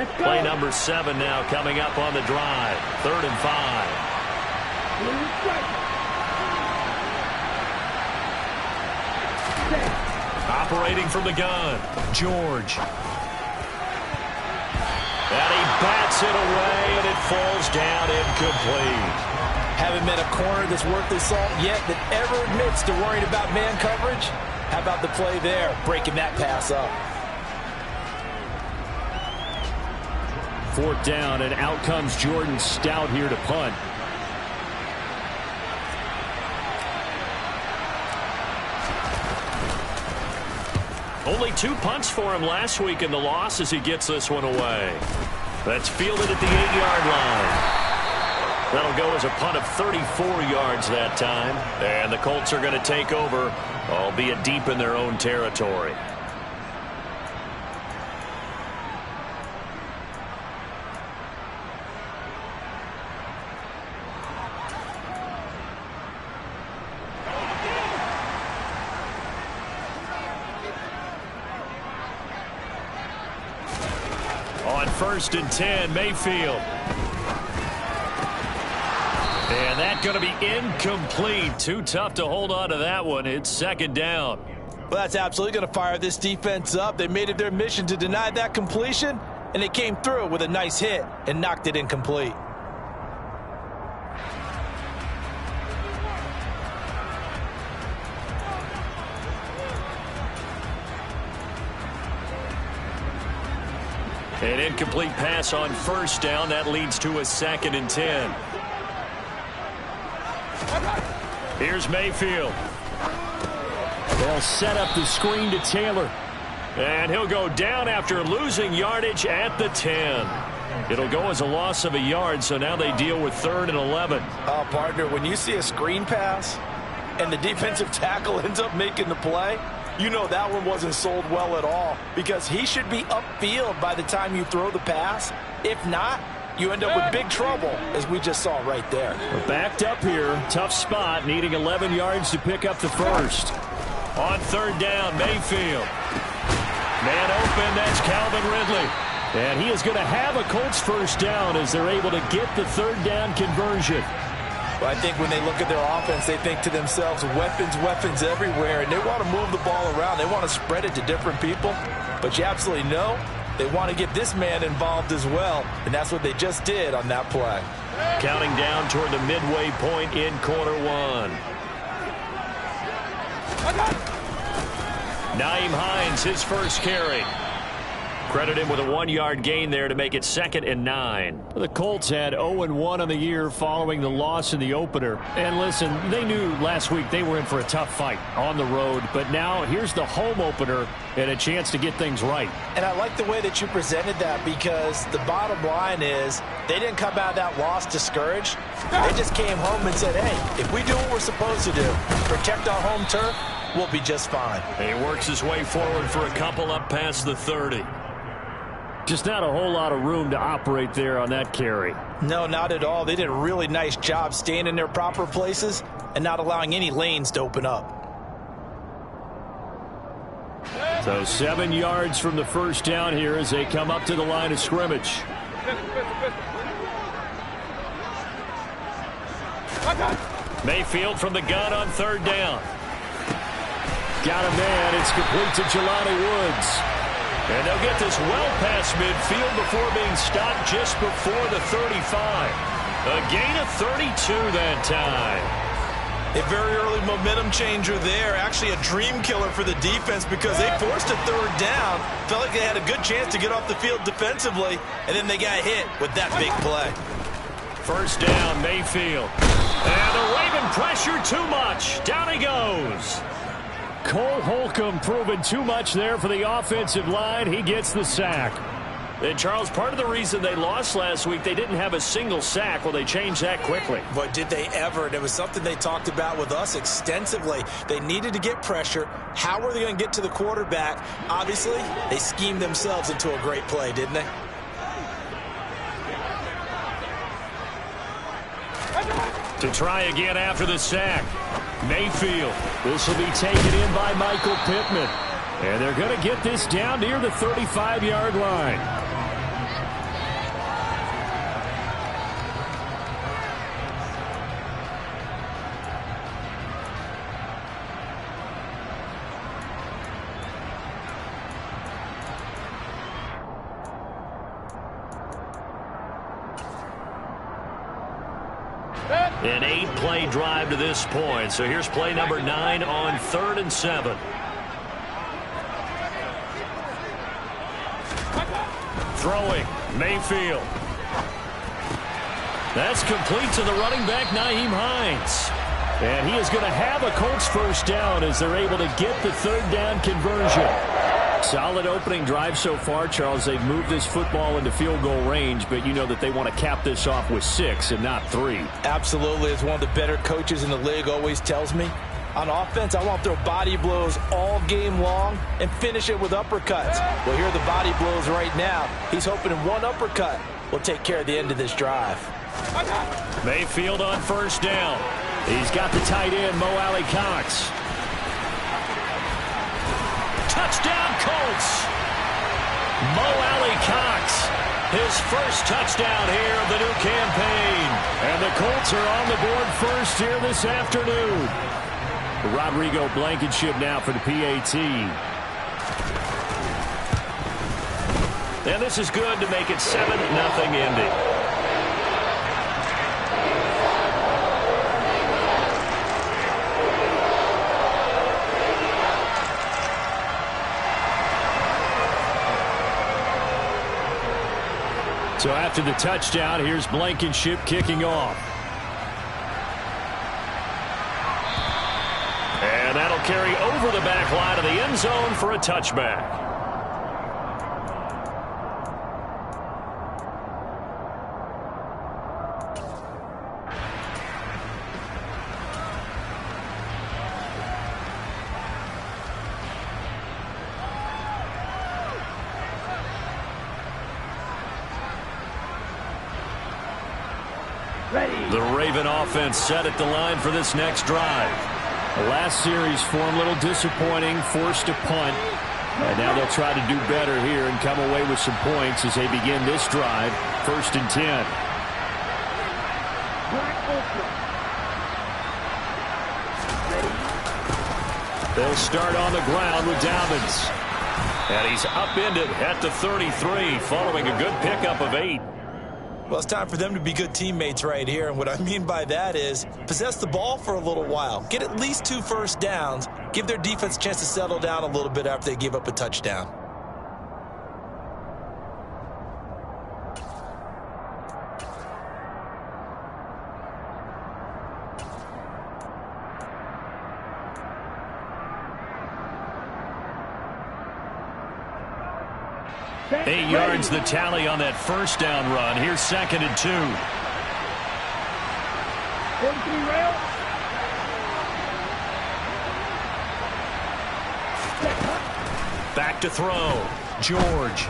Play number 7 now coming up on the drive. 3rd and 5. Operating from the gun, George. And he bats it away, and it falls down incomplete. Haven't met a corner that's worth the salt yet that ever admits to worrying about man coverage. How about the play there, breaking that pass up? 4th down, and out comes Jordan Stout here to punt. Only 2 punts for him last week in the loss as he gets this one away. That's fielded at the 8-yard line. That'll go as a punt of 34 yards that time. And the Colts are going to take over, albeit deep in their own territory. On 1st and 10, Mayfield. And that's going to be incomplete. Too tough to hold on to that one. It's 2nd down. Well, that's absolutely going to fire this defense up. They made it their mission to deny that completion, and they came through with a nice hit and knocked it incomplete. An incomplete pass on 1st down. That leads to a 2nd and 10. Here's Mayfield. They'll set up the screen to Taylor. And he'll go down after losing yardage at the 10. It'll go as a loss of a yard, so now they deal with 3rd and 11. Oh, partner, when you see a screen pass and the defensive tackle ends up making the play, you know that one wasn't sold well at all, because he should be upfield by the time you throw the pass. If not, you end up with big trouble, as we just saw right there. We're backed up here. Tough spot, needing 11 yards to pick up the 1st. On 3rd down, Mayfield. Man open, that's Calvin Ridley. And he is going to have a Colts 1st down as they're able to get the 3rd down conversion. Well, I think when they look at their offense, they think to themselves, weapons everywhere, and they want to move the ball around. They want to spread it to different people. But you absolutely know they want to get this man involved as well, and that's what they just did on that play. Counting down toward the midway point in quarter 1. Nyheim Hines, his first carry. Credit him with a 1-yard gain there to make it 2nd and 9. The Colts had 0-1 on the year following the loss in the opener. And listen, they knew last week they were in for a tough fight on the road. But now here's the home opener and a chance to get things right. And I like the way that you presented that, because the bottom line is they didn't come out of that loss discouraged. They just came home and said, hey, if we do what we're supposed to do, protect our home turf, we'll be just fine. And he works his way forward for a couple up past the 30. Just not a whole lot of room to operate there on that carry. No, not at all. They did a really nice job staying in their proper places and not allowing any lanes to open up. So 7 yards from the 1st down here as they come up to the line of scrimmage. Mayfield from the gun on 3rd down. Got a man. It's complete to Jelani Woods. And they'll get this well past midfield before being stopped just before the 35. A gain of 32 that time. A very early momentum changer there. Actually a dream killer for the defense, because they forced a 3rd down. Felt like they had a good chance to get off the field defensively, and then they got hit with that big play. 1st down, Mayfield. And the Raven pressure too much. Down he goes. Cole Holcomb proving too much there for the offensive line. He gets the sack. And, Charles, part of the reason they lost last week, they didn't have a single sack. Well, they changed that quickly. But did they ever? And it was something they talked about with us extensively. They needed to get pressure. How were they going to get to the quarterback? Obviously, they schemed themselves into a great play, didn't they? To try again after the sack. Mayfield. This will be taken in by Michael Pittman. And they're going to get this down near the 35-yard line. An 8-play drive to this point. So here's play number 9 on 3rd and 7. Throwing, Mayfield. That's complete to the running back, Nyheim Hines. And he is going to have a Colts first down as they're able to get the 3rd down conversion. Solid opening drive so far, Charles. They've moved this football into field goal range, but you know that they want to cap this off with 6 and not 3. Absolutely. As one of the better coaches in the league always tells me, on offense, I want to throw body blows all game long and finish it with uppercuts. Well, here are the body blows right now. He's hoping in one uppercut will take care of the end of this drive. Mayfield on first down. He's got the tight end, Mo Alley-Cox. Touchdown, Colts. Mo Alley-Cox, his first touchdown here of the new campaign. And the Colts are on the board first here this afternoon. Rodrigo Blankenship now for the PAT. And this is good to make it 7-0 Indy. So after the touchdown, here's Blankenship kicking off. And that'll carry over the back line of the end zone for a touchback. The Raven offense set at the line for this next drive. The last series form a little disappointing, forced a punt. And now they'll try to do better here and come away with some points as they begin this drive, 1st and 10. They'll start on the ground with Dobbins. And he's upended at the 33 following a good pickup of 8. Well, it's time for them to be good teammates right here. And what I mean by that is possess the ball for a little while. Get at least 2 first downs. Give their defense a chance to settle down a little bit after they give up a touchdown. Eight yards the tally on that first down run. Here's 2nd and 2. Back to throw. George.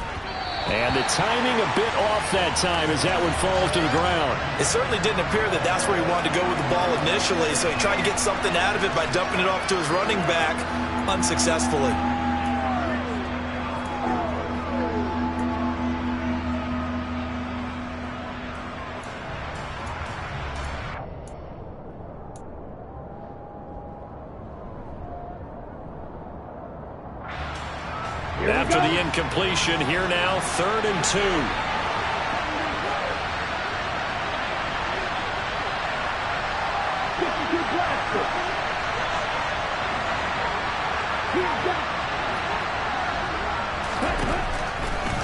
And the timing a bit off that time as that one falls to the ground. It certainly didn't appear that that's where he wanted to go with the ball initially, so he tried to get something out of it by dumping it off to his running back unsuccessfully. After the incompletion, here now, 3rd and 2.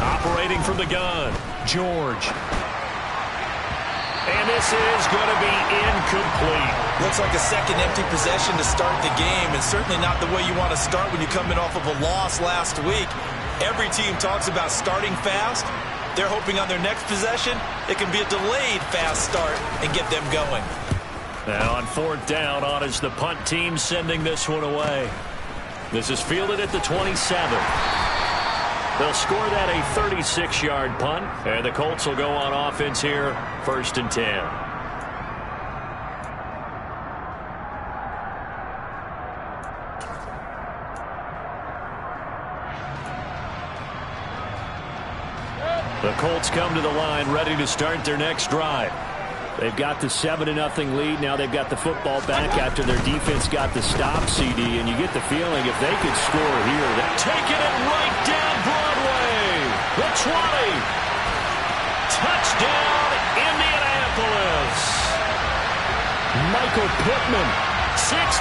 Operating from the gun, George. And this is going to be incomplete. Looks like a second empty possession to start the game, and certainly not the way you want to start when you're coming off of a loss last week. Every team talks about starting fast. They're hoping on their next possession, it can be a delayed fast start and get them going. Now on 4th down, on is the punt team sending this one away. This is fielded at the 27. They'll score that a 36-yard punt, and the Colts will go on offense here, 1st and 10. The Colts come to the line ready to start their next drive. They've got the 7-0 lead. Now they've got the football back after their defense got the stop, CD, and you get the feeling if they could score here. Taking it right down Broadway. The 20. Touchdown, Indianapolis. Michael Pittman, 67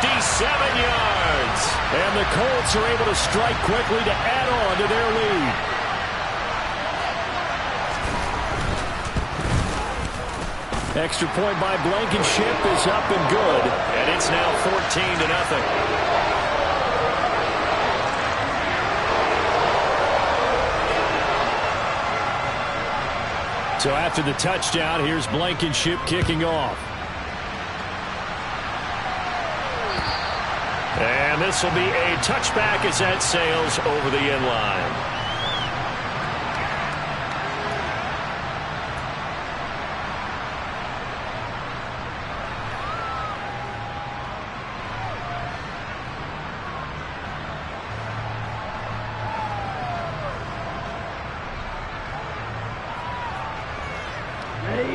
yards. And the Colts are able to strike quickly to add on to their lead. Extra point by Blankenship is up and good. And it's now 14-0. So after the touchdown, here's Blankenship kicking off. And this will be a touchback as that sails over the end line.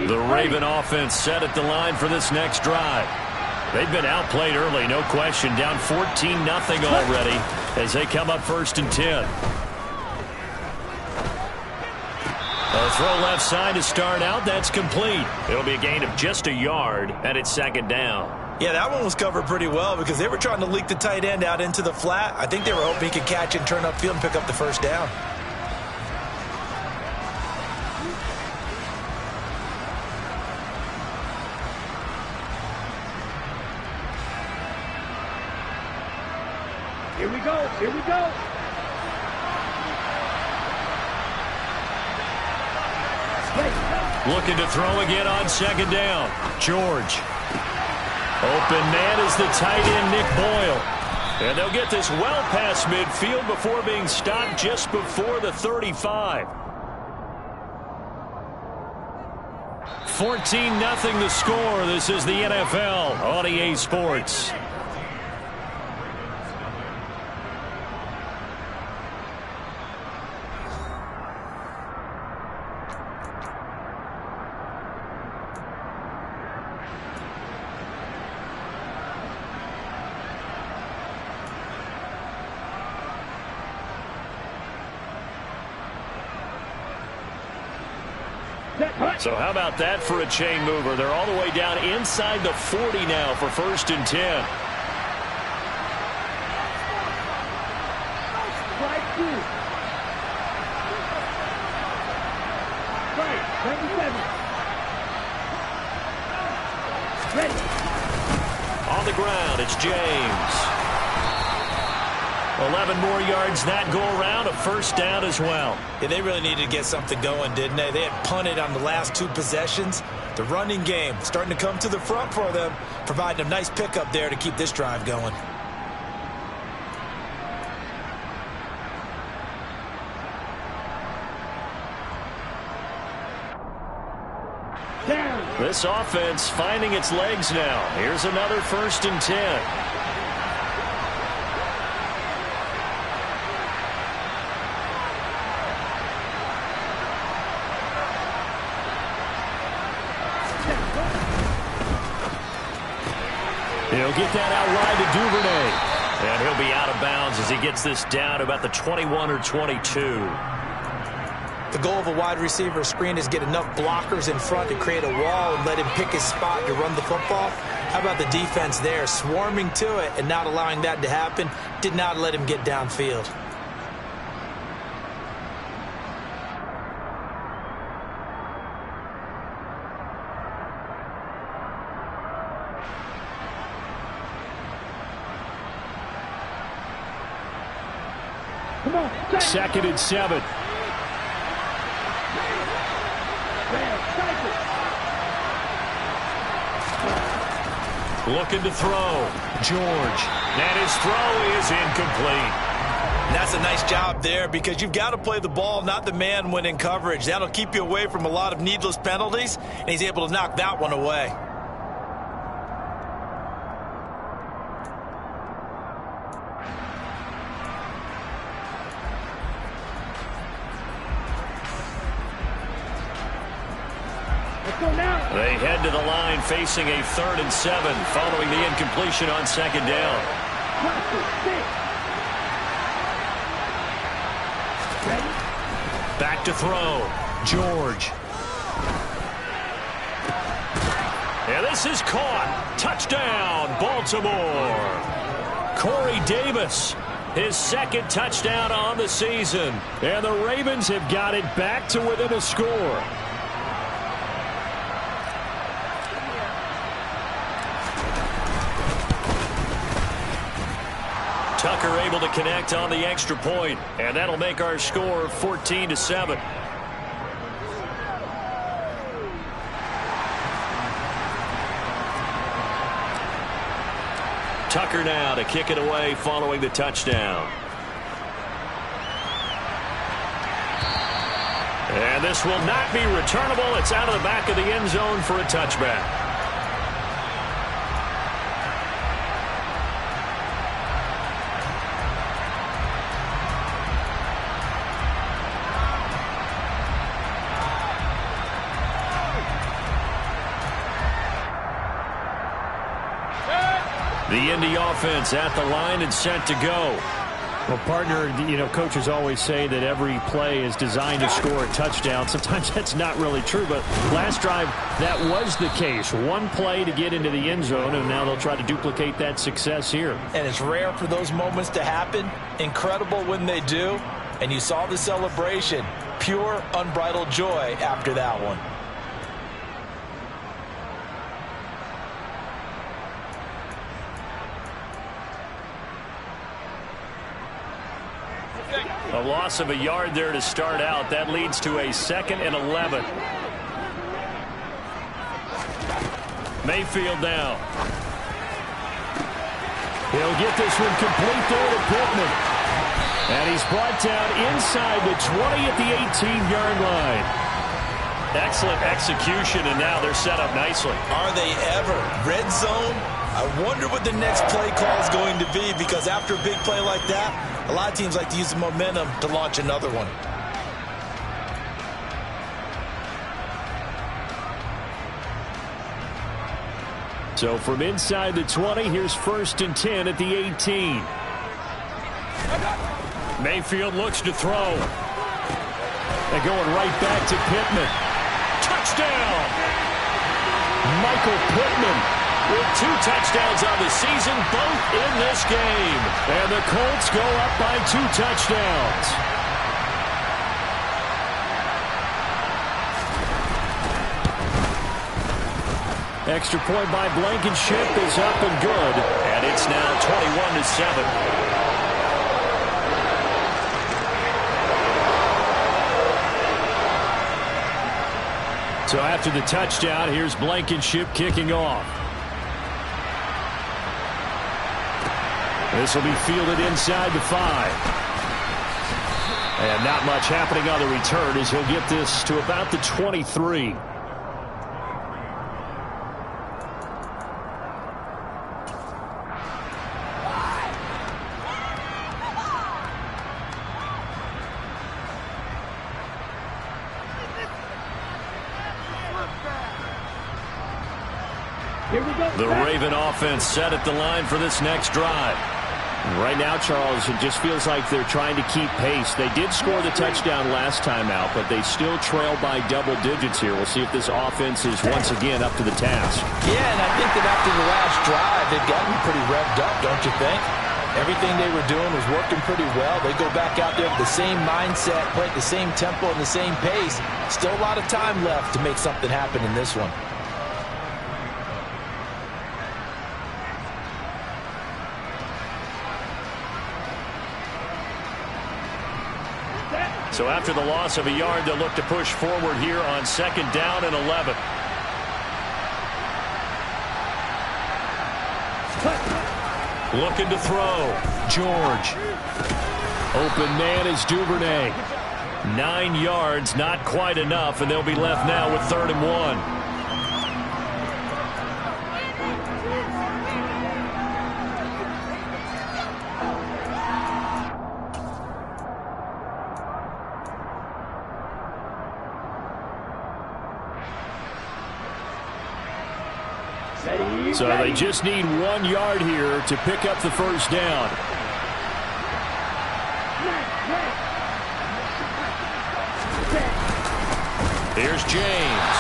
The Raven offense set at the line for this next drive. They've been outplayed early, no question. Down 14-0 already as they come up 1st and 10. A throw left side to start out. That's complete. It'll be a gain of just a yard, and it's 2nd down. Yeah, that one was covered pretty well because they were trying to leak the tight end out into the flat. I think they were hoping he could catch and turn upfield and pick up the 1st down. Here we go. Here we go. Looking to throw again on 2nd down. George. Open man is the tight end, Nick Boyle. And they'll get this well past midfield before being stopped just before the 35. 14-0 the score. This is the NFL on EA Sports. So how about that for a chain mover? They're all the way down inside the 40 now for 1st and 10. Strike 2. Strike 27. Ready. On the ground, it's James. 11 more yards that go around, a 1st down as well. Yeah, they really needed to get something going, didn't they? They had punted on the last 2 possessions. The running game starting to come to the front for them, providing a nice pickup there to keep this drive going. This offense finding its legs now. Here's another 1st and 10. He'll get that out wide to Duvernay. And he'll be out of bounds as he gets this down to about the 21 or 22. The goal of a wide receiver screen is get enough blockers in front to create a wall and let him pick his spot to run the football. How about the defense there, swarming to it and not allowing that to happen? Did not let him get downfield. Come on. 2nd and 7. Looking to throw. George. And his throw is incomplete. And that's a nice job there because you've got to play the ball, not the man when in coverage. That'll keep you away from a lot of needless penalties, and he's able to knock that one away. They head to the line facing a 3rd and 7 following the incompletion on 2nd down. Back to throw. George. And this is caught. Touchdown, Baltimore. Corey Davis, his second touchdown on the season. And the Ravens have got it back to within a score. Tucker able to connect on the extra point, and that'll make our score 14-7. Tucker now to kick it away following the touchdown. And this will not be returnable. It's out of the back of the end zone for a touchback. The Indy offense at the line and set to go. Well, partner, coaches always say that every play is designed to score a touchdown. Sometimes that's not really true, but last drive, that was the case. One play to get into the end zone, and now they'll try to duplicate that success here. And it's rare for those moments to happen. Incredible when they do. And you saw the celebration. Pure, unbridled joy after that one. A loss of a yard there to start out. That leads to a 2nd and 11. Mayfield now. He'll get this one complete there to Pittman. And he's brought down inside the 20 at the 18-yard line. Excellent execution, and now they're set up nicely. Are they ever? Red zone? I wonder what the next play call is going to be, because after a big play like that, a lot of teams like to use the momentum to launch another one. So from inside the 20, here's 1st and 10 at the 18. Mayfield looks to throw. And going right back to Pittman. Touchdown! Michael Pittman with 2 touchdowns on the season, both in this game. And the Colts go up by 2 touchdowns. Extra point by Blankenship is up and good. And it's now 21-7. So after the touchdown, here's Blankenship kicking off. This will be fielded inside the 5. And not much happening on the return as he'll get this to about the 23. The Raven offense set at the line for this next drive. Right now, Charles, it just feels like they're trying to keep pace. They did score the touchdown last time out, but they still trail by double digits here. We'll see if this offense is once again up to the task. Yeah, and I think that after the last drive, they've gotten pretty revved up, don't you think? Everything they were doing was working pretty well. They go back out there with the same mindset, play at the same tempo and the same pace. Still a lot of time left to make something happen in this one. So after the loss of a yard, they'll look to push forward here on 2nd down and 11. Looking to throw. George. Open man is Duvernay. 9 yards, not quite enough, and they'll be left now with 3rd and 1. So they just need 1 yard here to pick up the 1st down. Here's James.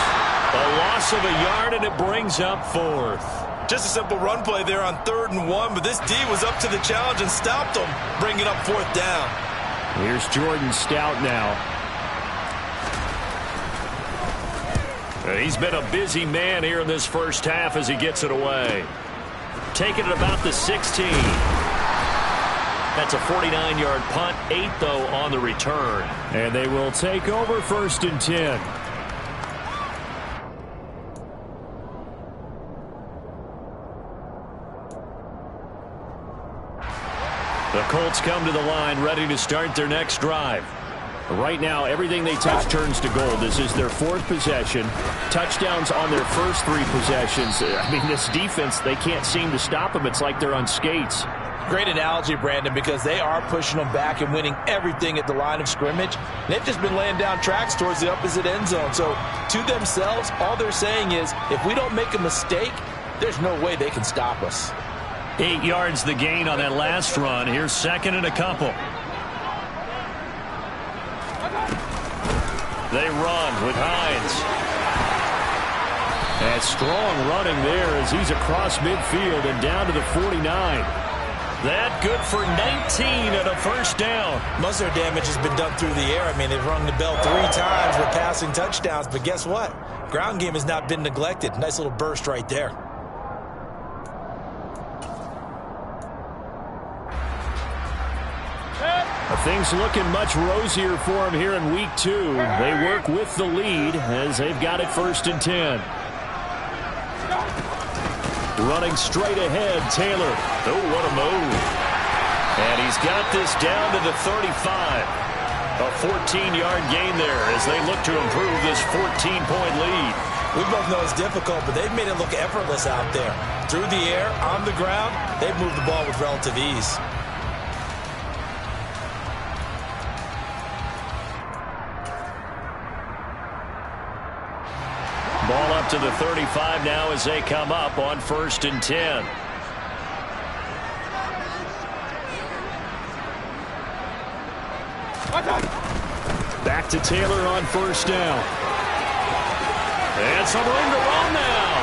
A lot loss of a yard, and it brings up fourth. Just a simple run play there on 3rd and 1, but this D was up to the challenge and stopped them, bringing up 4th down. Here's Jordan Stout now. He's been a busy man here in this first half as he gets it away. Taking it about the 16. That's a 49-yard punt, 8 though on the return. And they will take over 1st and 10. The Colts come to the line ready to start their next drive. Right now, everything they touch turns to gold. This is their 4th possession. Touchdowns on their first 3 possessions. I mean, this defense, they can't seem to stop them. It's like they're on skates. Great analogy, Brandon, because they are pushing them back and winning everything at the line of scrimmage. They've just been laying down tracks towards the opposite end zone. So, to themselves, all they're saying is, if we don't make a mistake, there's no way they can stop us. 8 yards the gain on that last run. Here's 2nd and a couple. They run with Hines. And strong running there as he's across midfield and down to the 49. That good for 19 and a 1st down. Most of their damage has been done through the air. I mean, they've rung the bell 3 times with passing touchdowns. But guess what? Ground game has not been neglected. Nice little burst right there. Things looking much rosier for him here in week 2. They work with the lead as they've got it 1st and 10. Running straight ahead, Taylor. Oh, what a move. And he's got this down to the 35. A 14-yard gain there as they look to improve this 14-point lead. We both know it's difficult, but they've made it look effortless out there. Through the air, on the ground, they've moved the ball with relative ease. Ball up to the 35 now as they come up on 1st and 10. Back to Taylor on 1st down. And some room to run now.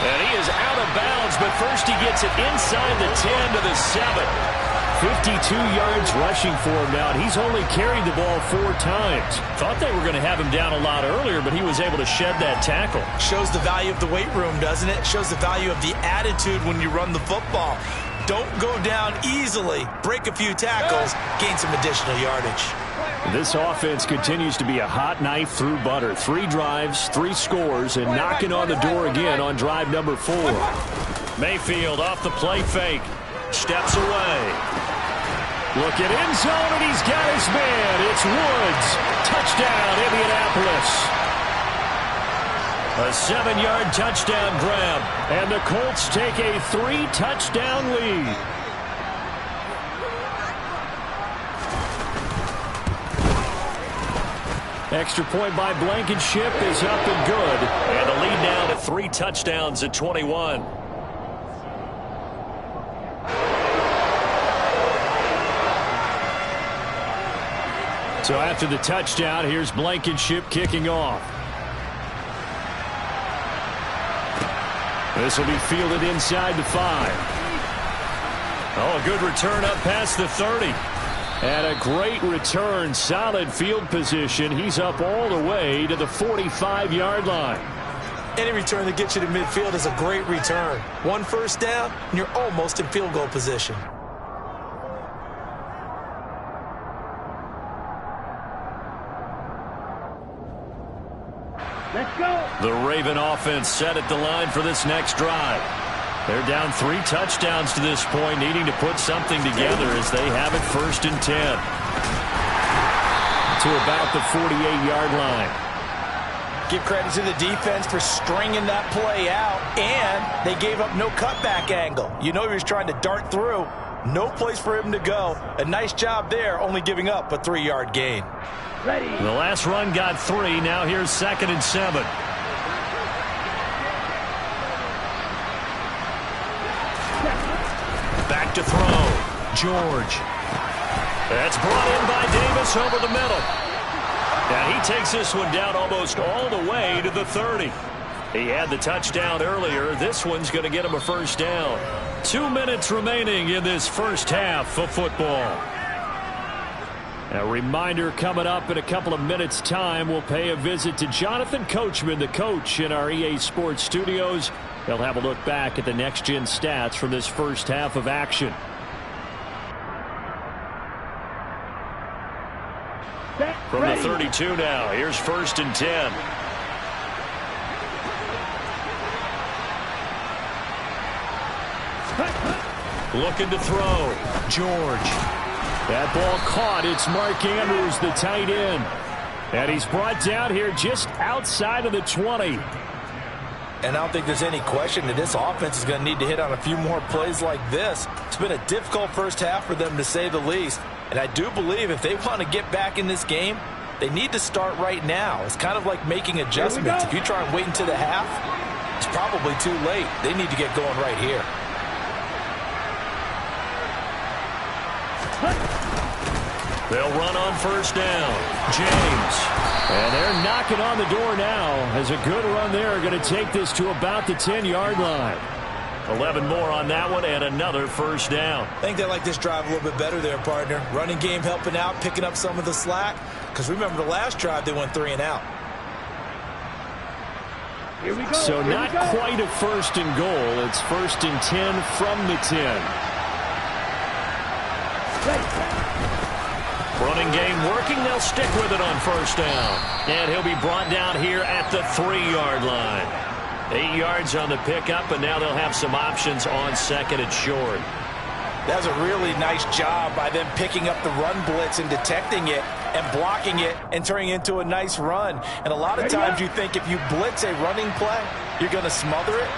And he is out of bounds, but first he gets it inside the 10 to the 7. 52 yards rushing for him now, and he's only carried the ball 4 times. Thought they were going to have him down a lot earlier, but he was able to shed that tackle. Shows the value of the weight room, doesn't it? Shows the value of the attitude when you run the football. Don't go down easily. Break a few tackles, gain some additional yardage. This offense continues to be a hot knife through butter. 3 drives, 3 scores, and knocking on the door again on drive number 4. Mayfield off the play fake. Steps away. Look at end zone, and he's got his man. It's Woods. Touchdown, Indianapolis. A 7-yard touchdown grab. And the Colts take a 3-touchdown lead. Extra point by Blankenship is up and good. And the lead now to 3 touchdowns at 21. So after the touchdown, here's Blankenship kicking off. This will be fielded inside the 5. Oh, a good return up past the 30. And a great return, solid field position. He's up all the way to the 45-yard line. Any return that gets you to midfield is a great return. 1 first down, and you're almost in field goal position. Let's go. The Raven offense set at the line for this next drive. They're down 3 touchdowns to this point, needing to put something together as they have it 1st and 10. To about the 48-yard line. Give credit to the defense for stringing that play out, and they gave up no cutback angle. You know he was trying to dart through. No place for him to go. A nice job there, only giving up a 3-yard gain. Ready. The last run got 3. Now here's 2nd and 7. Back to throw. George. That's brought in by Davis over the middle. And he takes this one down almost all the way to the 30. He had the touchdown earlier. This one's going to get him a first down. 2 minutes remaining in this first half of football. A reminder coming up in a couple of minutes' time. We'll pay a visit to Jonathan Coachman, the coach in our EA Sports studios. They'll have a look back at the next-gen stats from this first half of action. From the 32 now, here's 1st and 10. Looking to throw. George. That ball caught. It's Mark Andrews, the tight end. And he's brought down here just outside of the 20. And I don't think there's any question that this offense is going to need to hit on a few more plays like this. It's been a difficult first half for them, to say the least. And I do believe if they want to get back in this game, they need to start right now. It's kind of like making adjustments. If you try and wait until the half, it's probably too late. They need to get going right here. They'll run on first down. James. And they're knocking on the door now as a good run there. Going to take this to about the 10-yard line. 11 more on that one and another first down. I think they like this drive a little bit better there, partner. Running game helping out, picking up some of the slack. Because remember the last drive, they went 3 and out. Here we go. So not quite a 1st and goal. It's 1st and 10 from the 10. Running game working. They'll stick with it on first down. And he'll be brought down here at the 3-yard line. 8 yards on the pickup, and now they'll have some options on 2nd and short. That's a really nice job by them picking up the run blitz and detecting it and blocking it and turning it into a nice run. And a lot of times you think if you blitz a running play, you're going to smother it.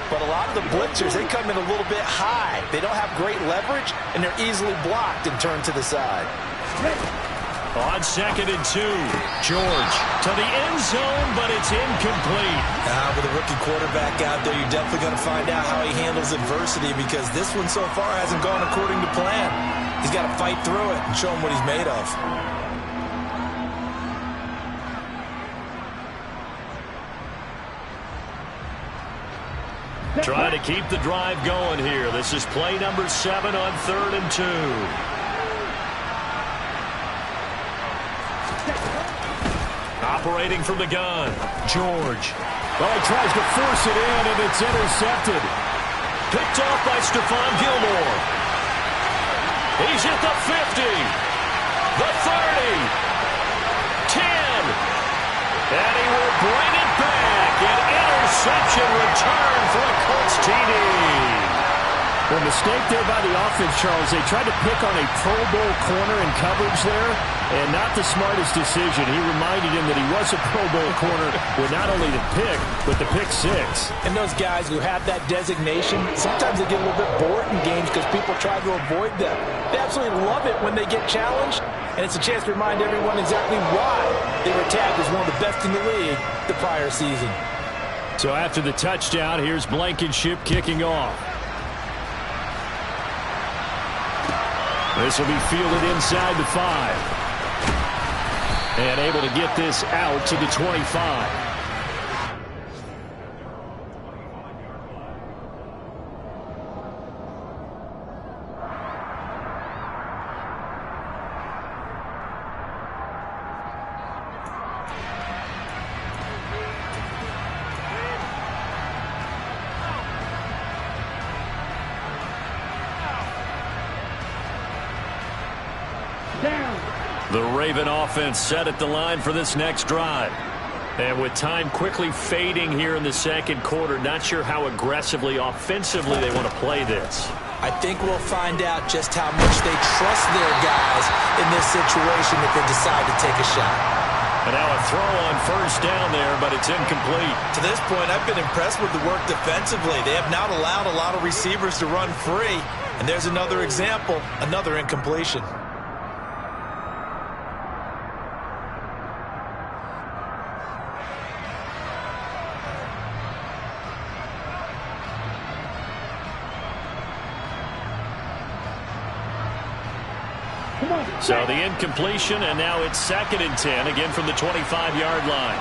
But a lot of the blitzers, they come in a little bit high. They don't have great leverage, and they're easily blocked and turned to the side. On 2nd and 2, George to the end zone, but it's incomplete. With a rookie quarterback out there, you're definitely going to find out how he handles adversity, because this one so far hasn't gone according to plan. He's got to fight through it and show him what he's made of. Trying to keep the drive going here. This is play number 7 on 3rd and 2. Operating from the gun, George. Well, he tries to force it in, and it's intercepted. Picked off by Stephon Gilmore. He's at the 50, the 30, 10, and he will bring it back. An interception return for a Colts TD. Well, mistake there by the offense, Charles. They tried to pick on a Pro Bowl corner in coverage there, and not the smartest decision. He reminded him that he was a Pro Bowl corner with not only the pick, but the pick 6. And those guys who have that designation, sometimes they get a little bit bored in games because people try to avoid them. They absolutely love it when they get challenged, and it's a chance to remind everyone exactly why they were tagged as one of the best in the league the prior season. So after the touchdown, here's Blankenship kicking off. This will be fielded inside the 5. And able to get this out to the 25. The Raven offense set at the line for this next drive. And with time quickly fading here in the 2nd quarter, not sure how aggressively, offensively they want to play this. I think we'll find out just how much they trust their guys in this situation if they decide to take a shot. And now a throw on first down there, but it's incomplete. To this point, I've been impressed with the work defensively. They have not allowed a lot of receivers to run free. And there's another example, another incompletion. So the incompletion, and now it's 2nd and 10, again from the 25-yard line.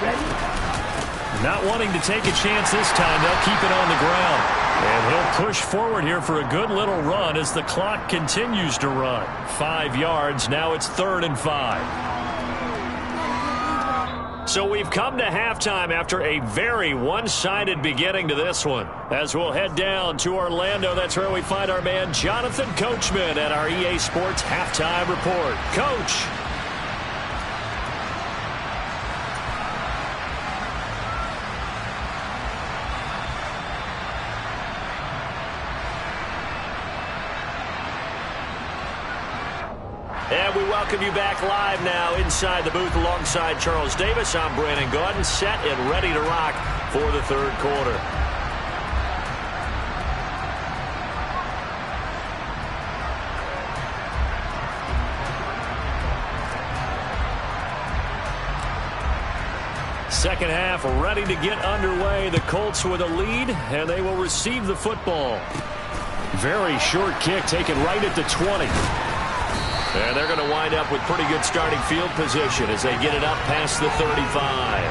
Ready? not wanting to take a chance this time. They'll keep it on the ground. And he'll push forward here for a good little run as the clock continues to run. 5 yards. Now it's 3rd and 5. So we've come to halftime after a very one-sided beginning to this one. As we'll head down to Orlando, that's where we find our man Jonathan Coachman at our EA Sports Halftime Report. Coach. And we welcome you back live now inside the booth alongside Charles Davis. I'm Brandon Gaudin, set and ready to rock for the 3rd quarter. Second half ready to get underway. The Colts with a lead, and they will receive the football. Very short kick taken right at the 20. And they're going to wind up with pretty good starting field position as they get it up past the 35.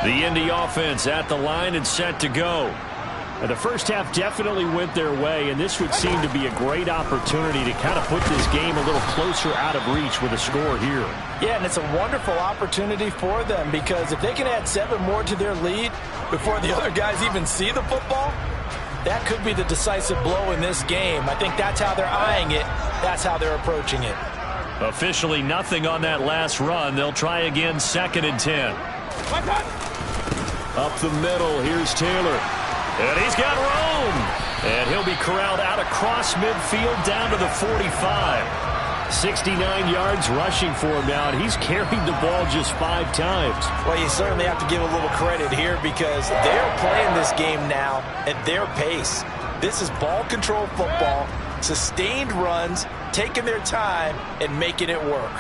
The Indy offense at the line and set to go. And the first half definitely went their way, and this would seem to be a great opportunity to kind of put this game a little closer out of reach with a score here. Yeah, and it's a wonderful opportunity for them because if they can add 7 more to their lead before the other guys even see the football, that could be the decisive blow in this game. I think that's how they're eyeing it. That's how they're approaching it. Officially nothing on that last run. They'll try again 2nd and 10. Up the middle, here's Taylor. And he's got room. And he'll be corralled out across midfield down to the 45. 69 yards rushing for him now, and he's carried the ball just 5 times. Well, you certainly have to give a little credit here because they're playing this game now at their pace. This is ball control football, sustained runs, taking their time, and making it work.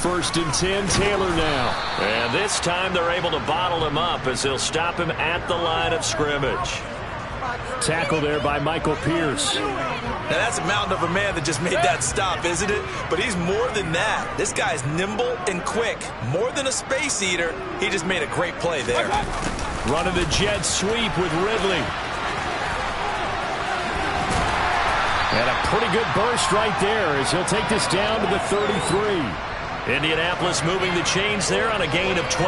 1st and 10, Taylor now. And this time they're able to bottle him up as they'll stop him at the line of scrimmage. Tackle there by Michael Pierce. Now that's a mountain of a man that just made that stop, isn't it? But he's more than that. This guy's nimble and quick. More than a space eater, he just made a great play there. Running the jet sweep with Ridley. And a pretty good burst right there as he'll take this down to the 33. Indianapolis moving the chains there on a gain of 12.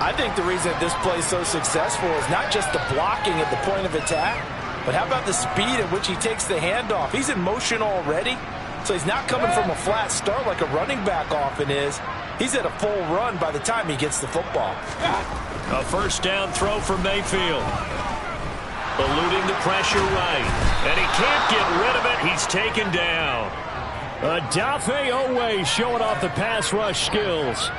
I think the reason this play is so successful is not just the blocking at the point of attack, but how about the speed at which he takes the handoff? He's in motion already, so he's not coming from a flat start like a running back often is. He's at a full run by the time he gets the football. A 1st down throw for Mayfield. Eluding the pressure right. And he can't get rid of it. He's taken down. Odafe Oweh showing off the pass rush skills.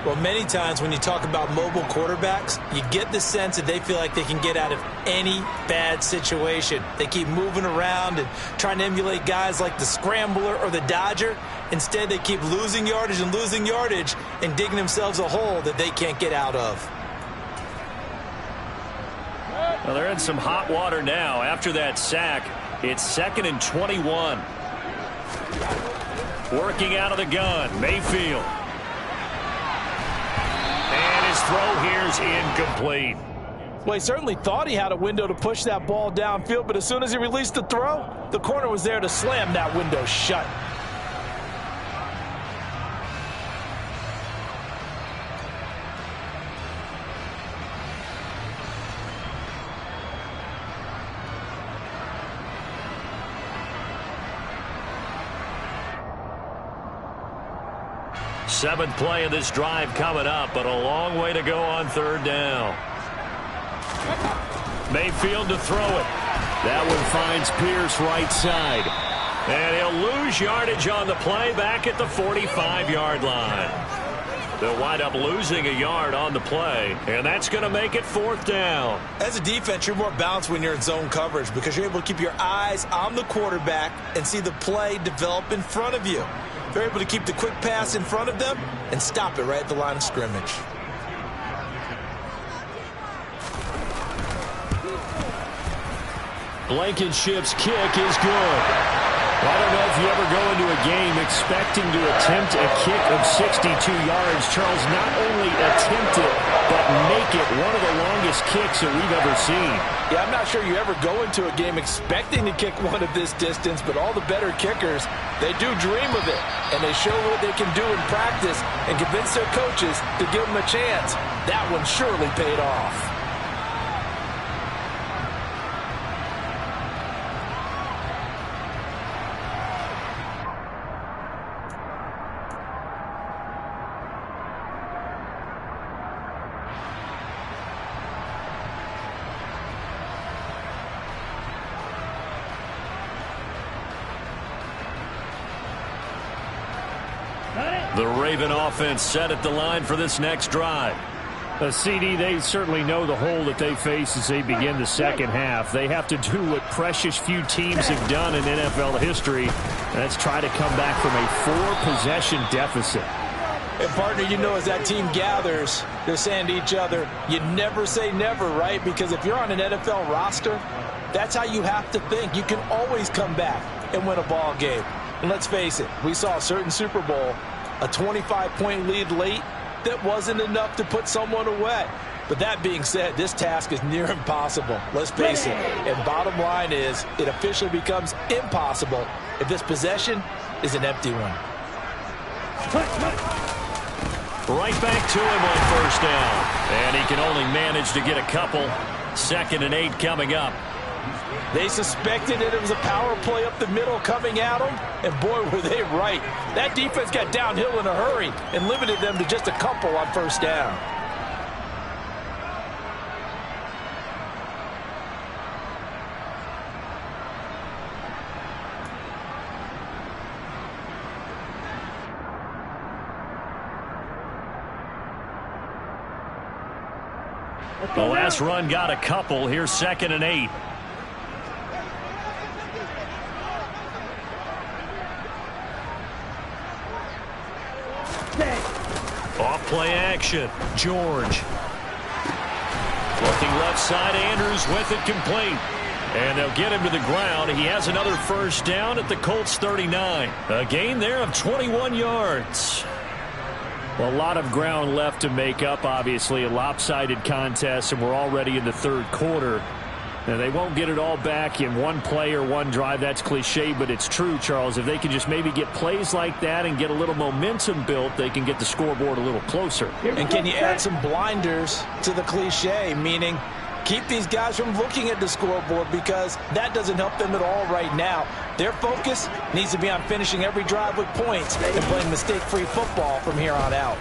Well, many times when you talk about mobile quarterbacks, you get the sense that they feel like they can get out of any bad situation. They keep moving around and trying to emulate guys like the Scrambler or the Dodger. Instead, they keep losing yardage and digging themselves a hole that they can't get out of. Well, they're in some hot water now. After that sack, it's 2nd and 21. Working out of the gun, Mayfield. And his throw here's incomplete. Well, he certainly thought he had a window to push that ball downfield, but as soon as he released the throw, the corner was there to slam that window shut. Seventh play of this drive coming up, but a long way to go on 3rd down. Mayfield to throw it. That one finds Pierce right side. And he'll lose yardage on the play back at the 45-yard line. They'll wind up losing a yard on the play, and that's going to make it 4th down. As a defense, you're more balanced when you're in zone coverage because you're able to keep your eyes on the quarterback and see the play develop in front of you. They're able to keep the quick pass in front of them and stop it right at the line of scrimmage. Blankenship's kick is good. I don't know if you ever go into a game expecting to attempt a kick of 62 yards. Charles, not only attempt it, but make it one of the longest kicks that we've ever seen. Yeah, I'm not sure you ever go into a game expecting to kick one of this distance, but all the better kickers, they do dream of it, and they show what they can do in practice and convince their coaches to give them a chance. That one surely paid off. The Raven offense set at the line for this next drive. CD, they certainly know the hole that they face as they begin the second half. They have to do what precious few teams have done in NFL history. That's try to come back from a 4-possession deficit. And, partner, you know, as that team gathers, they're saying to each other, you never say never, right? Because if you're on an NFL roster, that's how you have to think. You can always come back and win a ball game. And let's face it, we saw a certain Super Bowl, a 25-point lead late, that wasn't enough to put someone away. But that being said, this task is near impossible. Let's face it. And bottom line is, it officially becomes impossible if this possession is an empty one. Right back to him on first down. And he can only manage to get a couple. 2nd and 8 coming up. They suspected that it was a power play up the middle coming at them, and boy, were they right. That defense got downhill in a hurry and limited them to just a couple on first down. The last run got a couple. Here's 2nd and 8. Off play action. George. Looking left side. Andrews with it complete. And they'll get him to the ground. He has another first down at the Colts 39. A gain there of 21 yards. Well, a lot of ground left to make up, obviously. A lopsided contest, and we're already in the third quarter. Now, they won't get it all back in one play or one drive. That's cliche, but it's true, Charles. If they can just maybe get plays like that and get a little momentum built, they can get the scoreboard a little closer. And can you add some blinders to the cliche, meaning keep these guys from looking at the scoreboard, because that doesn't help them at all right now. Their focus needs to be on finishing every drive with points and playing mistake-free football from here on out.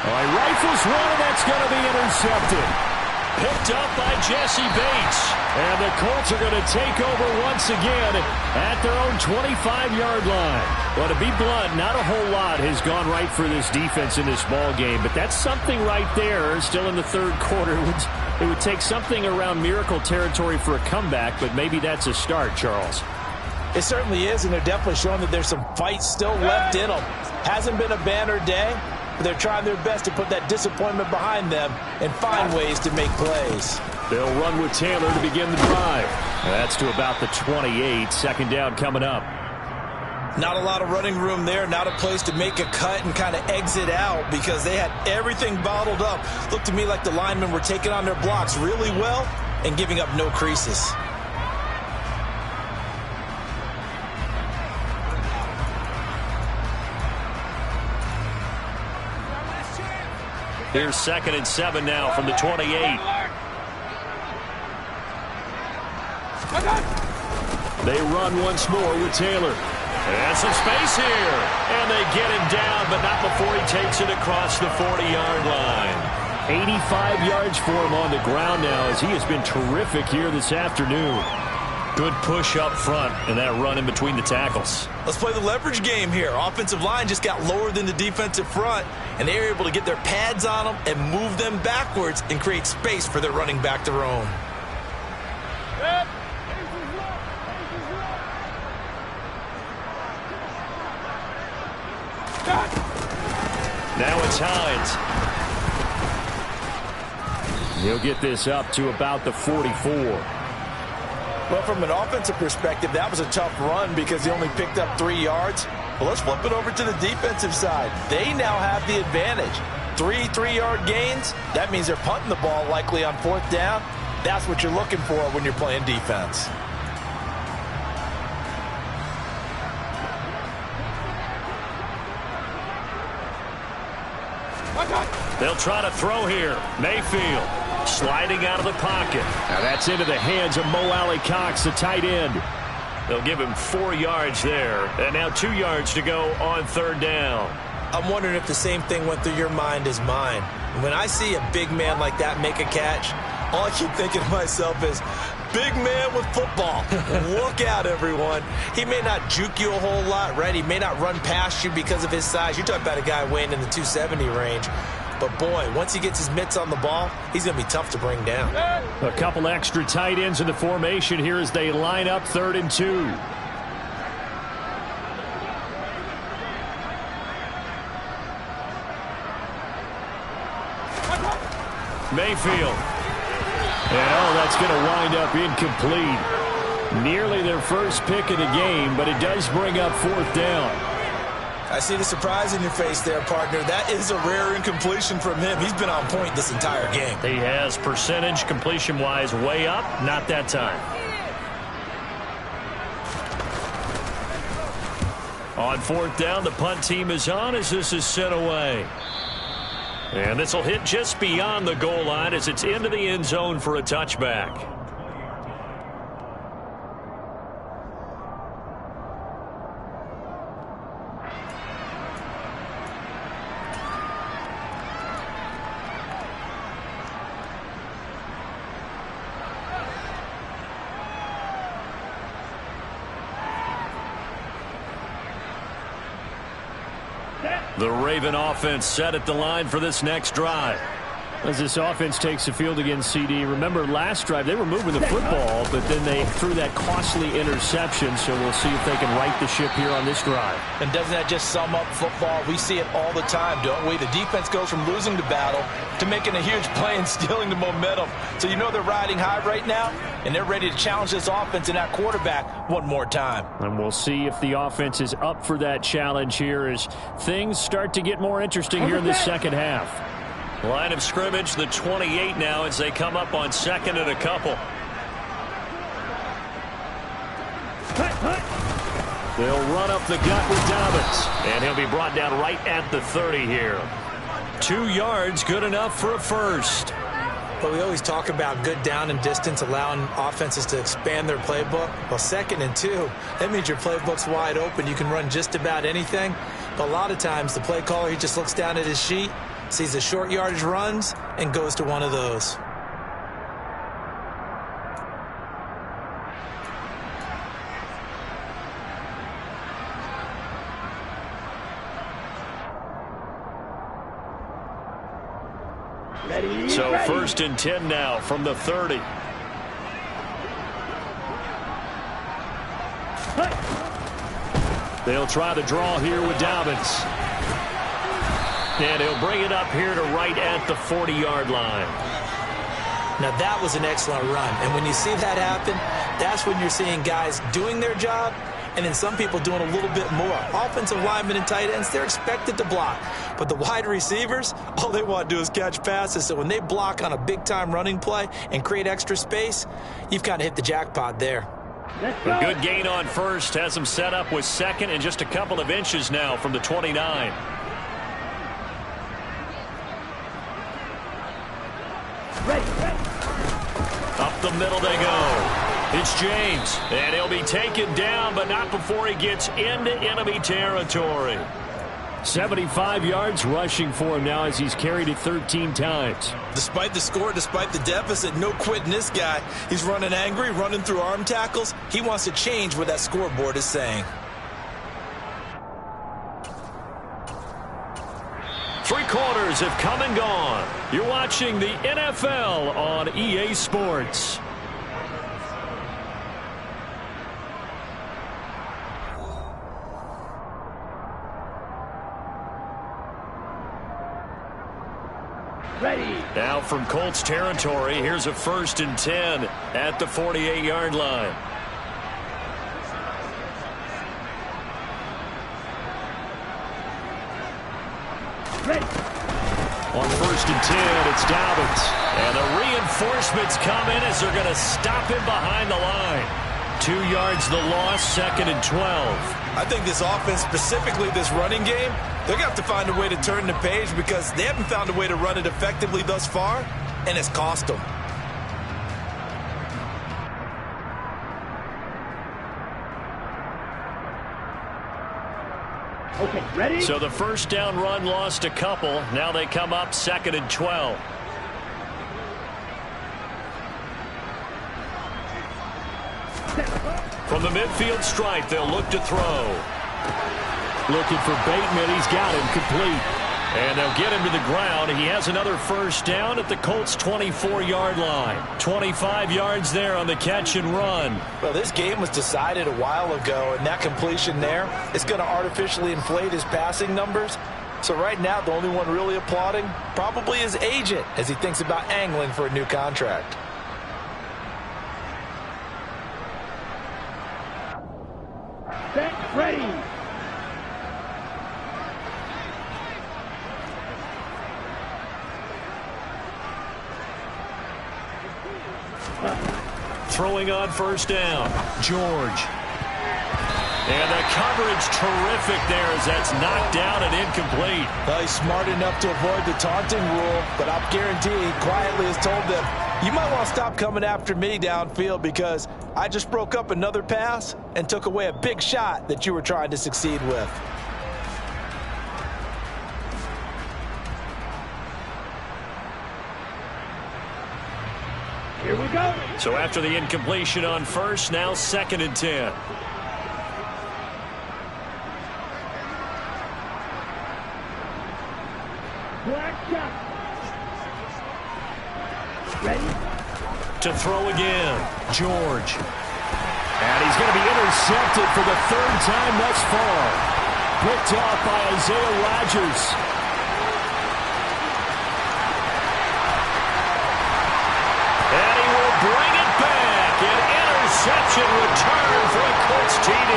Rifles one, and that's going to be intercepted. Picked up by Jesse Bates. And the Colts are going to take over once again at their own 25-yard line. Well, to be blunt, not a whole lot has gone right for this defense in this ball game, but that's something right there. Still in the third quarter. It would take something around miracle territory for a comeback, but maybe that's a start, Charles. It certainly is, and they're definitely showing that there's some fight still left in them. Hasn't been a banner day, but they're trying their best to put that disappointment behind them and find ways to make plays. They'll run with Taylor to begin the drive. That's to about the 28. 2nd down coming up. Not a lot of running room there. Not a place to make a cut and kind of exit out, because they had everything bottled up. Looked to me like the linemen were taking on their blocks really well and giving up no creases. Here's 2nd and 7 now from the 28. They run once more with Taylor. And some space here. And they get him down, but not before he takes it across the 40-yard line. 85 yards for him on the ground now, as he has been terrific here this afternoon. Good push up front, and that run in between the tackles. Let's play the leverage game here. Offensive line just got lower than the defensive front, and they were able to get their pads on them and move them backwards and create space for their running back to roam. Now it's Hines. He'll get this up to about the 44. Well, from an offensive perspective, that was a tough run because he only picked up 3 yards. Well, let's flip it over to the defensive side. They now have the advantage. 3 3-yard gains. That means they're punting the ball likely on 4th down. That's what you're looking for when you're playing defense. They'll try to throw here. Mayfield sliding out of the pocket. Now that's into the hands of Mo Alley-Cox, the tight end. They'll give him 4 yards there. And now 2 yards to go on 3rd down. I'm wondering if the same thing went through your mind as mine. When I see a big man like that make a catch, all I keep thinking to myself is, big man with football. Look out, everyone. He may not juke you a whole lot, right? He may not run past you because of his size. You're talking about a guy weighing in the 270 range. But, boy, once he gets his mitts on the ball, he's going to be tough to bring down. A couple extra tight ends in the formation here as they line up 3rd and 2. Mayfield. And, that's going to wind up incomplete. Nearly their first pick of the game, but it does bring up 4th down. I see the surprise in your face there, partner. That is a rare incompletion from him. He's been on point this entire game. He has percentage completion-wise way up. Not that time. On 4th down, the punt team is on as this is sent away. And this will hit just beyond the goal line as it's into the end zone for a touchback. The Raven offense set at the line for this next drive. As this offense takes the field against CD, remember last drive they were moving the football, but then they threw that costly interception, so we'll see if they can right the ship here on this drive. And doesn't that just sum up football? We see it all the time, don't we? The defense goes from losing the battle to making a huge play and stealing the momentum. So you know they're riding high right now, and they're ready to challenge this offense and that quarterback one more time. And we'll see if the offense is up for that challenge here as things start to get more interesting here in the second half. Line of scrimmage, the 28 now as they come up on 2nd and a couple. They'll run up the gut with Dobbins. And he'll be brought down right at the 30 here. 2 yards, good enough for a first. But we always talk about good down and distance, allowing offenses to expand their playbook. Well, 2nd and 2, that means your playbook's wide open. You can run just about anything. But a lot of times the play caller, he just looks down at his sheet, sees the short yardage runs, and goes to one of those. So 1st and 10 now from the 30. They'll try the draw here with Dobbins. And he'll bring it up here to right at the 40-yard line. Now that was an excellent run. And when you see that happen, that's when you're seeing guys doing their job and then some people doing a little bit more. Offensive linemen and tight ends, they're expected to block. But the wide receivers, all they want to do is catch passes. So when they block on a big-time running play and create extra space, you've kind of hit the jackpot there. A good gain on first has him set up with 2nd and just a couple of inches now from the 29. Up the middle they go. It's James, and he'll be taken down, but not before he gets into enemy territory. 75 yards rushing for him now as he's carried it 13 times. Despite the score, despite the deficit, no quitting this guy. He's running angry, running through arm tackles. He wants to change what that scoreboard is saying. 3 quarters have come and gone. You're watching the NFL on EA Sports. Ready. Now from Colts territory, here's a 1st and 10 at the 48-yard line. Ready. On 1st and 10, it's Dobbins. And the reinforcements come in as they're going to stop him behind the line. 2 yards the loss, 2nd and 12. I think this offense, specifically this running game, they're going to have to find a way to turn the page because they haven't found a way to run it effectively thus far, and it's cost them. Okay, ready? So the 1st down run lost a couple. Now they come up 2nd and 12. From the midfield stripe, they'll look to throw. Looking for Bateman. He's got him complete. And they'll get him to the ground. He has another 1st down at the Colts' 24-yard line. 25 yards there on the catch and run. Well, this game was decided a while ago, and that completion there is going to artificially inflate his passing numbers. So right now, the only one really applauding probably his agent as he thinks about angling for a new contract. Set. Ready. Throwing on 1st down, George. And the coverage terrific there as that's knocked down and incomplete. Well, he's smart enough to avoid the taunting rule, but I'll guarantee he quietly has told them, you might want to stop coming after me downfield because I just broke up another pass and took away a big shot that you were trying to succeed with. Here we go. So after the incompletion on 1st, now 2nd and 10. Black shot. Ready. To throw again, George. And he's going to be intercepted for the 3rd time thus far. Picked off by Isaiah Rodgers. Bring it back. An interception return for a Colts TD.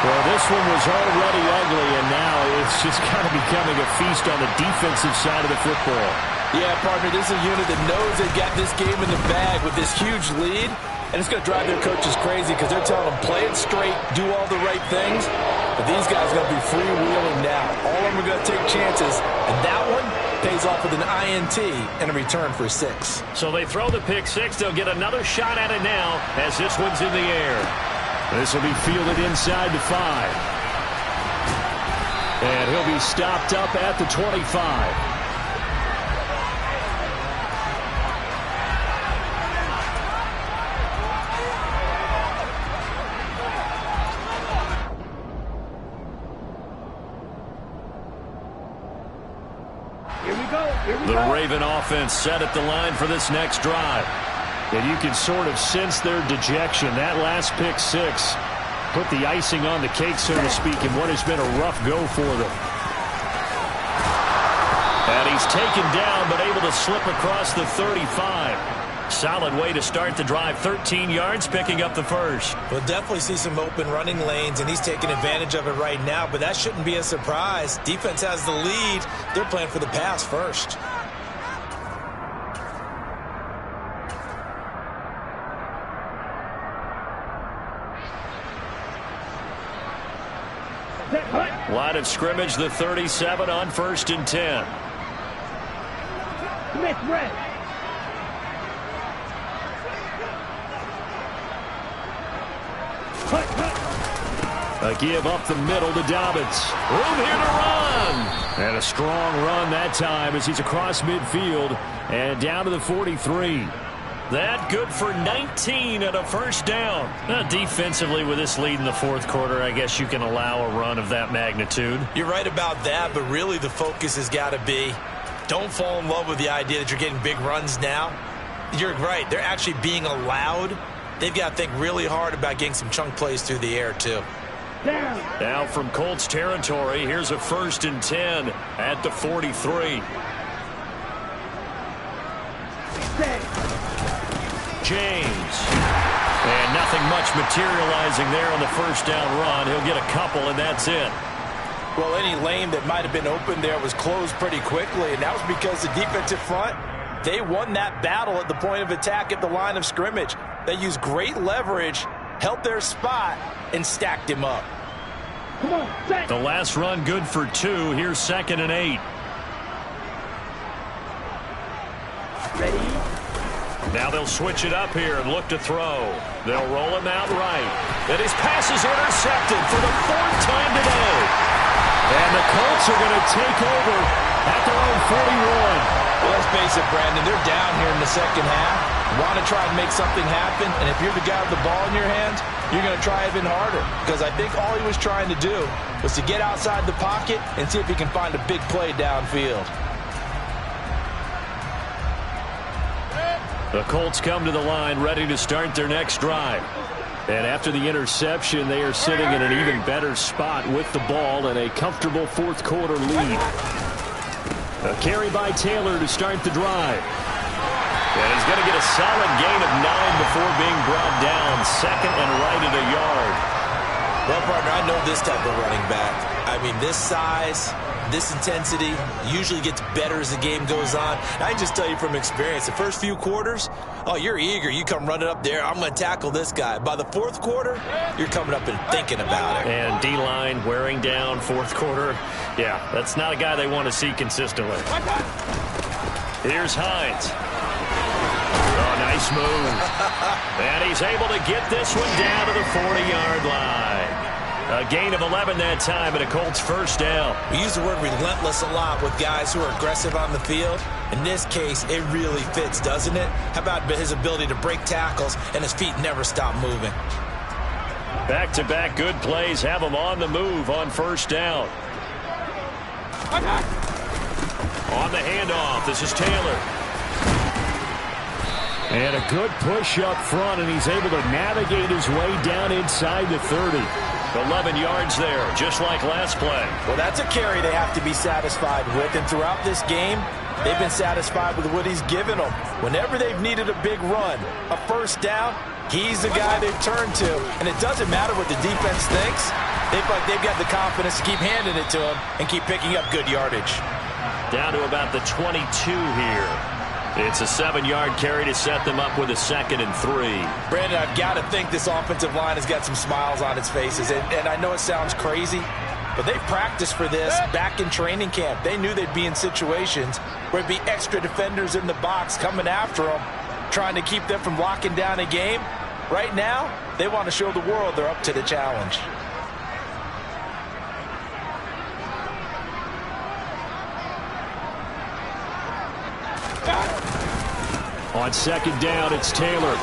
Well, this one was already ugly, and now it's just kind of becoming a feast on the defensive side of the football. Yeah, partner, this is a unit that knows they've got this game in the bag with this huge lead, and it's going to drive their coaches crazy because they're telling them play it straight, do all the right things, but these guys are going to be freewheeling now. All of them are going to take chances, and that one pays off with an INT and a return for 6. So they throw the pick 6. They'll get another shot at it now as this one's in the air. This will be fielded inside the 5. And he'll be stopped up at the 25. The Raven offense set at the line for this next drive. And you can sort of sense their dejection. That last pick 6 put the icing on the cake, so to speak, in what has been a rough go for them. And he's taken down, but able to slip across the 35. Solid way to start the drive. 13 yards, picking up the 1st. We'll definitely see some open running lanes, and he's taking advantage of it right now, but that shouldn't be a surprise. Defense has the lead. They're playing for the pass first. Line of scrimmage, the 37 on 1st and 10. Smith, red. A give up the middle to Dobbins. Room here to run. And a strong run that time as he's across midfield and down to the 43. That good for 19 and a 1st down. Now, defensively, with this lead in the 4th quarter, I guess you can allow a run of that magnitude. You're right about that, but really the focus has got to be don't fall in love with the idea that you're getting big runs now. You're right. They're actually being allowed. They've got to think really hard about getting some chunk plays through the air, too. Down. Now from Colts territory, here's a 1st and 10 at the 43. James. And nothing much materializing there on the first down run. He'll get a couple, and that's it. Well, any lane that might have been open there was closed pretty quickly, and that was because the defensive front, they won that battle at the point of attack at the line of scrimmage. They used great leverage, held their spot, and stacked him up. Come on, set. The last run good for 2. Here's 2nd and 8. Ready. Now they'll switch it up here and look to throw. They'll roll him out right. And his pass is intercepted for the 4th time today. And the Colts are going to take over at their own 41. Well, let's face it, Brandon, they're down here in the second half. Want to try and make something happen, and if you're the guy with the ball in your hands, you're going to try even harder. Because I think all he was trying to do was to get outside the pocket and see if he can find a big play downfield. The Colts come to the line ready to start their next drive. And after the interception, they are sitting in an even better spot with the ball and a comfortable fourth quarter lead. A carry by Taylor to start the drive. And he's going to get a solid gain of 9 before being brought down. 2nd and right at a yard. Well, partner, I know this type of running back. I mean, this size, this intensity usually gets better as the game goes on. I can just tell you from experience, the first few quarters, oh, you're eager. You come running up there, I'm going to tackle this guy. By the fourth quarter, you're coming up and thinking about it. And D-line wearing down fourth quarter. Yeah, that's not a guy they want to see consistently. Here's Hines. Oh, nice move. And he's able to get this one down to the 40-yard line. A gain of 11 that time and a Colts first down. We use the word relentless a lot with guys who are aggressive on the field. In this case, it really fits, doesn't it? How about his ability to break tackles and his feet never stop moving? Back-to-back good plays have him on the move on first down. On the handoff, this is Taylor. And a good push up front, and he's able to navigate his way down inside the 30. 11 yards there, just like last play. Well, that's a carry they have to be satisfied with, and throughout this game, they've been satisfied with what he's given them. Whenever they've needed a big run, a first down, he's the guy they've turned to. And it doesn't matter what the defense thinks. They feel like they've got the confidence to keep handing it to him and keep picking up good yardage. Down to about the 22 here. It's a 7-yard carry to set them up with a 2nd and 3. Brandon, I've got to think this offensive line has got some smiles on its faces. And I know it sounds crazy, but they've practiced for this back in training camp. They knew they'd be in situations where it'd be extra defenders in the box coming after them, trying to keep them from locking down a game. Right now, they want to show the world they're up to the challenge. On 2nd down, it's Taylor.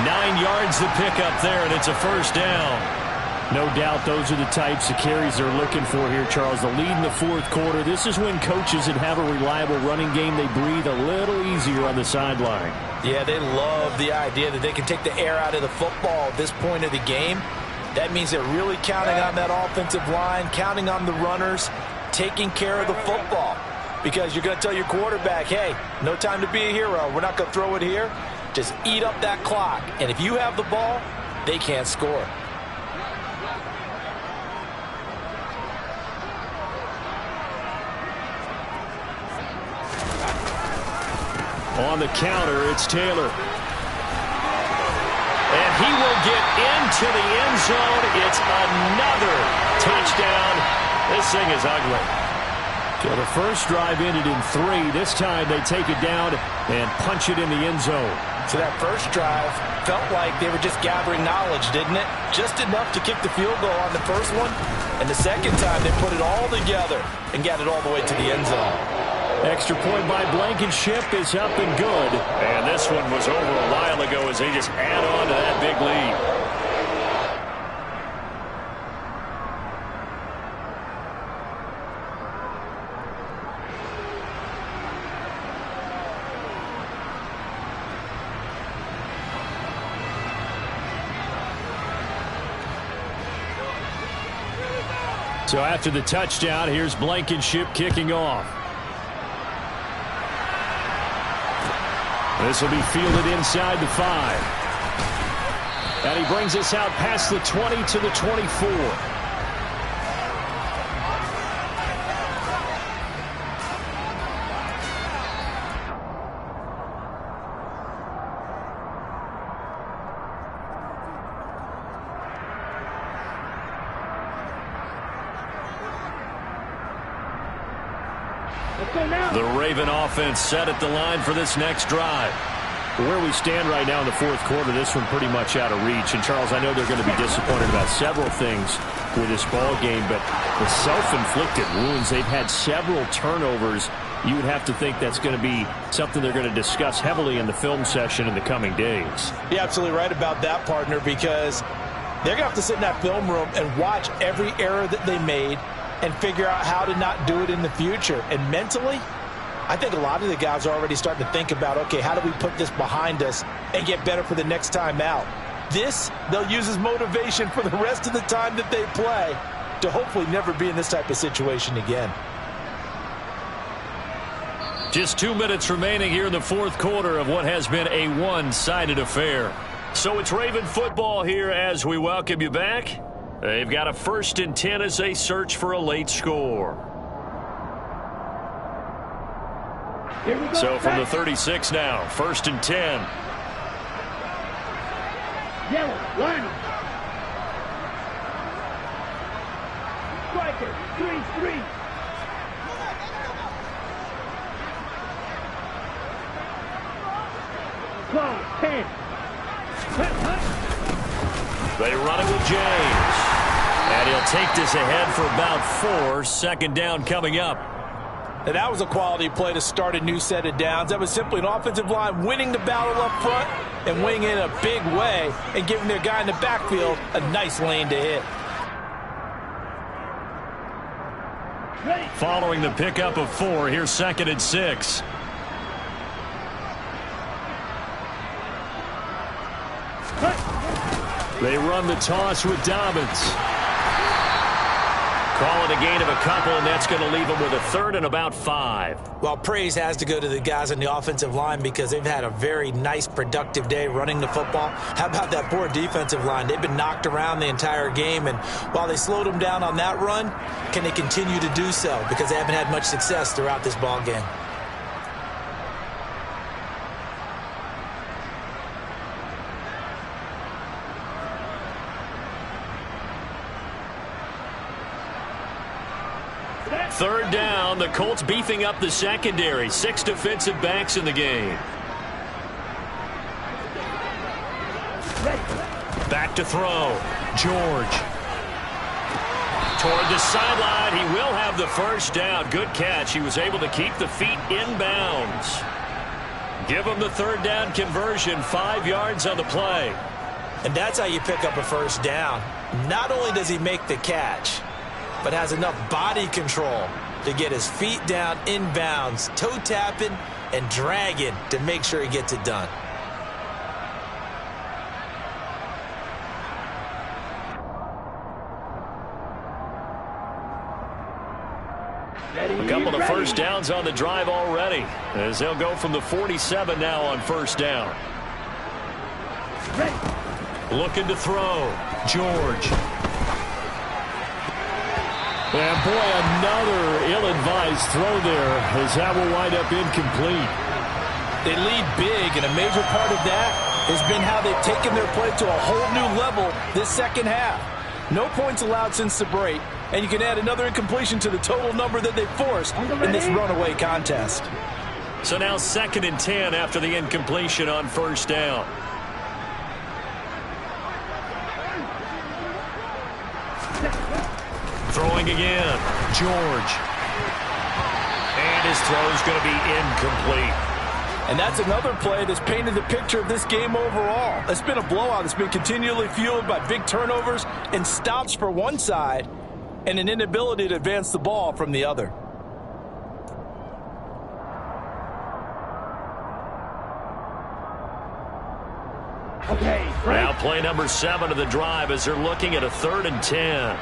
9 yards to pick up there, and it's a first down. No doubt those are the types of carries they're looking for here, Charles. The lead in the fourth quarter. This is when coaches that have a reliable running game, they breathe a little easier on the sideline. Yeah, they love the idea that they can take the air out of the football at this point of the game. That means they're really counting on that offensive line, counting on the runners, taking care of the football. Because you're going to tell your quarterback, hey, no time to be a hero. We're not going to throw it here. Just eat up that clock. And if you have the ball, they can't score. On the counter, it's Taylor. And he will get into the end zone. It's another touchdown. This thing is ugly. So the first drive ended in 3. This time they take it down and punch it in the end zone. So that first drive felt like they were just gathering knowledge, didn't it? Just enough to kick the field goal on the first one. And the second time they put it all together and got it all the way to the end zone. Extra point by Blankenship is up and good. And this one was over a while ago as they just add on to that big lead. So after the touchdown, here's Blankenship kicking off. This will be fielded inside the 5. And he brings us out past the 20 to the 24. The Raven offense set at the line for this next drive. Where we stand right now in the fourth quarter, this one pretty much out of reach. And, Charles, I know they're going to be disappointed about several things with this ball game, but the self-inflicted wounds, they've had several turnovers. You would have to think that's going to be something they're going to discuss heavily in the film session in the coming days. You're absolutely right about that, partner, because they're going to have to sit in that film room and watch every error that they made and figure out how to not do it in the future. And mentally, I think a lot of the guys are already starting to think about, okay, how do we put this behind us and get better for the next time out? This, they'll use as motivation for the rest of the time that they play to hopefully never be in this type of situation again. Just 2 minutes remaining here in the fourth quarter of what has been a one-sided affair. So it's Raven football here as we welcome you back. They've got a 1st and 10 as they search for a late score. So from the 36 now, 1st and 10. Yellow, line up. Striker, 3-3. Close, 10. They run it with James. And he'll take this ahead for about 4. 2nd down coming up. And that was a quality play to start a new set of downs. That was simply an offensive line winning the battle up front and winning it in a big way and giving their guy in the backfield a nice lane to hit. Following the pickup of 4, here's 2nd and 6. They run the toss with Dobbins. Call it a gain of a couple, and that's going to leave them with a 3rd and about 5. Well, praise has to go to the guys on the offensive line because they've had a very nice, productive day running the football. How about that poor defensive line? They've been knocked around the entire game, and while they slowed them down on that run, can they continue to do so? Because they haven't had much success throughout this ball game. Third down, the Colts beefing up the secondary. 6 defensive backs in the game. Back to throw. George. Toward the sideline. He will have the 1st down. Good catch. He was able to keep the feet inbounds. Give him the 3rd down conversion. 5 yards on the play. And that's how you pick up a 1st down. Not only does he make the catch, but has enough body control to get his feet down inbounds, toe tapping and dragging to make sure he gets it done. A couple of 1st downs on the drive already, as they'll go from the 47 now on 1st down. Looking to throw. George. And boy, another ill-advised throw there, as that will wind up incomplete. They lead big, and a major part of that has been how they've taken their play to a whole new level this 2nd half. No points allowed since the break, and you can add another incompletion to the total number that they forced in this runaway contest. So now 2nd and 10 after the incompletion on 1st down. Throwing again. George. And his throw is going to be incomplete. And that's another play that's painted the picture of this game overall. It's been a blowout. It's been continually fueled by big turnovers and stops for one side and an inability to advance the ball from the other. Okay, now play number 7 of the drive as they're looking at a 3rd and 10.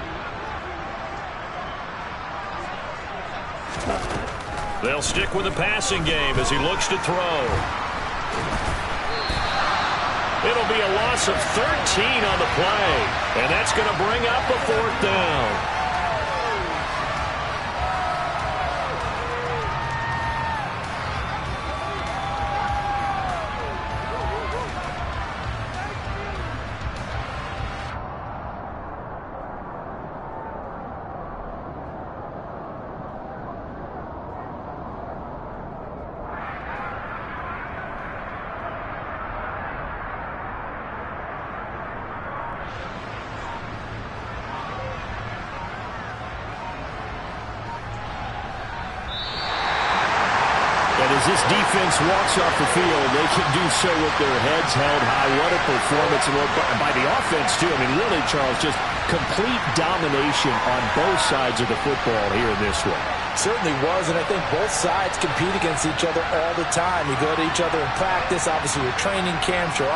They'll stick with the passing game as he looks to throw. it'll be a loss of 13 on the play. And that's going to bring up a 4th down. And as this defense walks off the field, they can do so with their heads held high. What a performance. And by the offense, too. I mean, really, Charles, just complete domination on both sides of the football here in this one. Certainly was, and I think both sides compete against each other all the time. You go to each other in practice, obviously your training camps, your